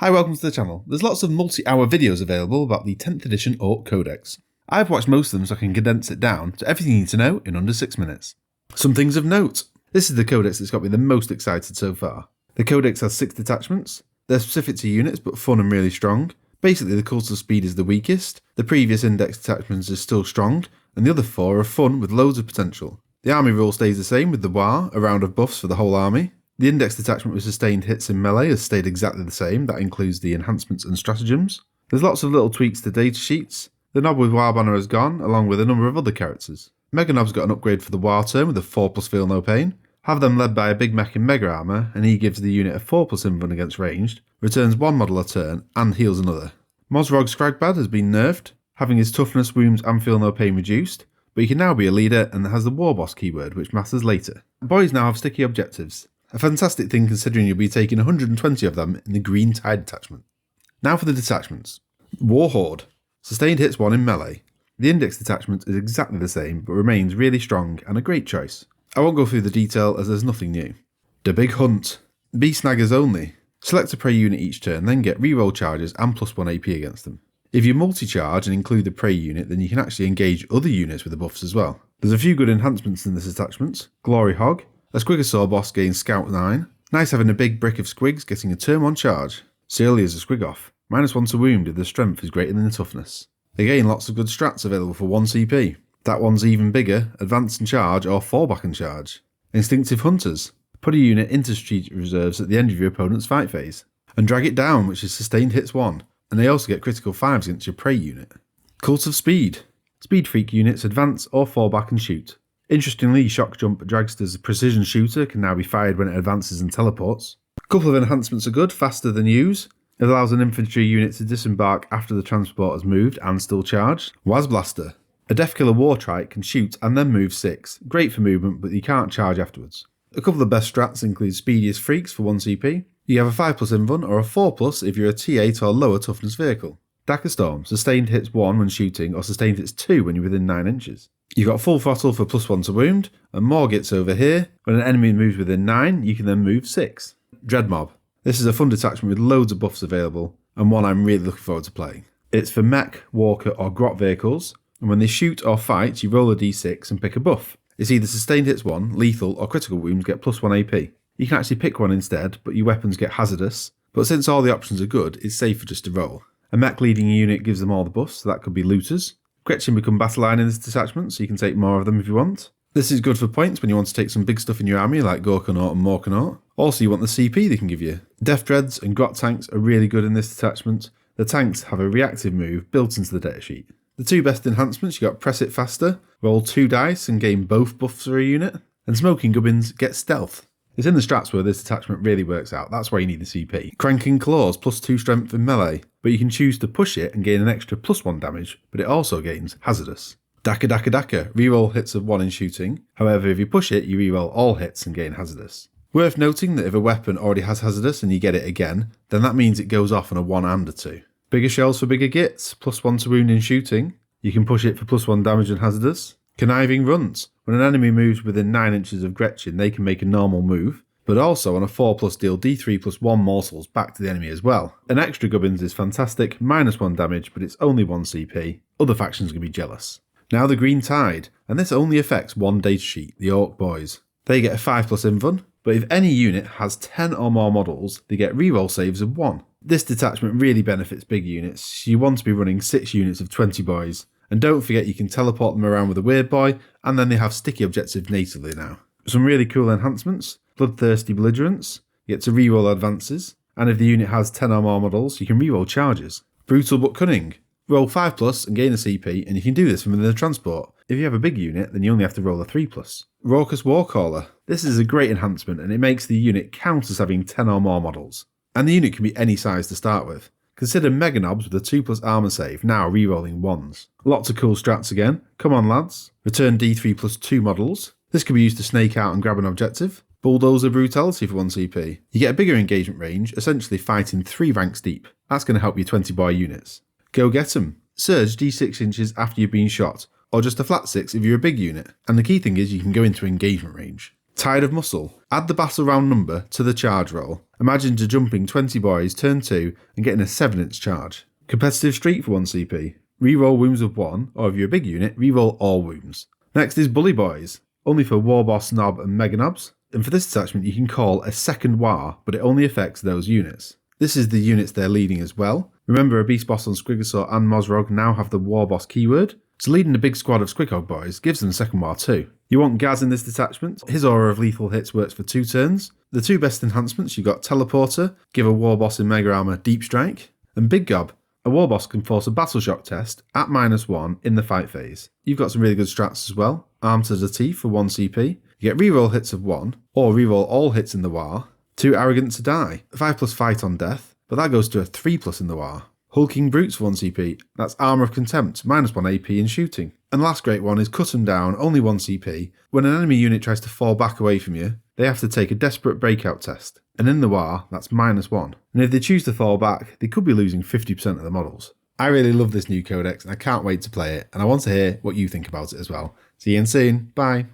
Hi, welcome to the channel. There's lots of multi-hour videos available about the 10th edition Ork Codex. I've watched most of them so I can condense it down to everything you need to know in under 6 minutes. Some things of note. This is the Codex that's got me the most excited so far. The Codex has 6 detachments. They're specific to units but fun and really strong. Basically the Kult of Speed is the weakest, the previous index detachments is still strong, and the other 4 are fun with loads of potential. The army rule stays the same with the War, a round of buffs for the whole army. The index detachment with sustained hits in melee has stayed exactly the same, that includes the enhancements and stratagems. There's lots of little tweaks to data sheets. The Nob with War Banner has gone, along with a number of other characters. Mega Nob's got an upgrade for the War turn with a 4+ feel no pain. Have them led by a big mech in Mega Armour, and he gives the unit a 4+ invuln against ranged, returns 1 model a turn, and heals another. Mozrog Scragbad has been nerfed, having his toughness, wounds and feel no pain reduced, but he can now be a leader and has the War Boss keyword, which matters later. Boyz now have sticky objectives. A fantastic thing considering you'll be taking 120 of them in the Green Tide detachment. Now for the detachments. War Horde. Sustained hits 1 in melee. The index detachment is exactly the same but remains really strong and a great choice. I won't go through the detail as there's nothing new. The Big Hunt. Beast snaggers only. Select a prey unit each turn, then get reroll charges and +1 AP against them. If you multi-charge and include the prey unit, then you can actually engage other units with the buffs as well. There's a few good enhancements in this attachment. Glory Hog. A Squigosaur boss gains Scout 9. Nice having a big brick of squigs getting a turn 1 charge. Searly is a squig off. -1 to wound if the strength is greater than the toughness. Again, lots of good strats available for 1 CP. That one's even bigger, advance and charge or fall back and charge. Instinctive Hunters. Put a unit into strategic reserves at the end of your opponent's fight phase. And drag it down, which is sustained hits 1. And they also get critical 5s against your prey unit. Kult of Speed. Speed freak units advance or fall back and shoot. Interestingly, Shock Jump Dragster's precision shooter can now be fired when it advances and teleports. A couple of enhancements are good, faster than use. It allows an infantry unit to disembark after the transport has moved and still charged. Wazblaster. A Deathkiller War Trike can shoot and then move 6. Great for movement, but you can't charge afterwards. A couple of best strats include Speediest Freaks for 1 CP. You have a 5+ invuln or a 4+ if you're a T8 or lower toughness vehicle. Dagger Storm. Sustained hits 1 when shooting or sustained hits 2 when you're within 9 inches. You've got full throttle for +1 to wound, and more gets over here. When an enemy moves within 9, you can then move 6. Dreadmob. This is a fun detachment with loads of buffs available, and one I'm really looking forward to playing. It's for mech, walker or grot vehicles, and when they shoot or fight, you roll a d6 and pick a buff. It's either sustained hits 1, lethal or critical wounds get +1 AP. You can actually pick one instead, but your weapons get hazardous, but since all the options are good, it's safer just to roll. A mech leading a unit gives them all the buffs, so that could be looters. Gretchen become battle line in this detachment, so you can take more of them if you want. This is good for points when you want to take some big stuff in your army like Gorkanaut and Morkanaut. Also you want the CP they can give you. Death Dreads and Grot Tanks are really good in this detachment. The tanks have a reactive move built into the data sheet. The 2 best enhancements, you got Press It Faster, roll 2 dice and gain both buffs for a unit, and Smoking Gubbins get Stealth. It's in the strats where this detachment really works out, that's why you need the CP. Cranking Claws +2 strength in melee, but you can choose to push it and gain an extra +1 damage, but it also gains hazardous. Daka Daka Daka, reroll hits of 1 in shooting, however if you push it you reroll all hits and gain hazardous. Worth noting that if a weapon already has hazardous and you get it again, then that means it goes off on a 1 and a 2. Bigger shells for bigger gits, +1 to wound in shooting, you can push it for +1 damage and hazardous. Conniving Runs. When an enemy moves within 9 inches of Gretchen, they can make a normal move, but also on a 4+ deal D3+1 morsels back to the enemy as well. An extra Gubbins is fantastic, -1 damage, but it's only 1 CP. Other factions can be jealous. Now the Green Tide, and this only affects 1 data sheet, the Ork Boyz. They get a 5+ invuln, but if any unit has 10 or more models, they get reroll saves of 1. This detachment really benefits big units. You want to be running 6 units of 20 boys. And don't forget you can teleport them around with a weird boy, and then they have sticky objectives natively now. Some really cool enhancements. Bloodthirsty Belligerents. You get to reroll advances, and if the unit has 10 or more models, you can reroll charges. Brutal but Cunning. Roll 5+ and gain a CP, and you can do this from within the transport. If you have a big unit, then you only have to roll a 3+. Raucous Warcaller. This is a great enhancement, and it makes the unit count as having 10 or more models. And the unit can be any size to start with. Consider Mega Nobs with a 2+ armor save, now rerolling 1s. Lots of cool strats again. Come on lads. Return D3+2 models. This can be used to snake out and grab an objective. Bulldozer Brutality for 1 CP. You get a bigger engagement range, essentially fighting 3 ranks deep. That's going to help your 20 boy units. Go get 'em. Surge D6 inches after you've been shot, or just a flat 6 if you're a big unit. And the key thing is you can go into engagement range. Tide of Muscle. Add the battle round number to the charge roll. Imagine jumping 20 boys turn 2 and getting a 7-inch charge. Competitive Streak for 1 CP. Reroll wounds of 1, or if you're a big unit, reroll all wounds. Next is Bully Boys, only for Warboss, Nob and Mega Nobs. And for this attachment you can call a second War, but it only affects those units. This is the units they're leading as well. Remember, a Beast Boss on Squigosaur and Mozrog now have the Warboss keyword, so leading a big squad of Squigog boys gives them second War too. You want Gaz in this detachment. His aura of lethal hits works for 2 turns. The 2 best enhancements, you've got Teleporter, give a Warboss in Mega Armor Deep Strike, and Big Gob. A Warboss can force a Battle Shock test at -1 in the fight phase. You've got some really good strats as well. Arm to the Teeth for 1 CP. You get reroll hits of 1, or reroll all hits in the War. 2 Arrogant to Die. 5+ fight on death, but that goes to a 3+ in the War. Hulking Brutes for 1 CP. That's Armour of Contempt, -1 AP in shooting. And the last great one is Cut 'em Down, only 1 CP. When an enemy unit tries to fall back away from you, they have to take a Desperate Breakout test. And in the War, that's -1. And if they choose to fall back, they could be losing 50% of the models. I really love this new codex and I can't wait to play it, and I want to hear what you think about it as well. See you again soon. Bye.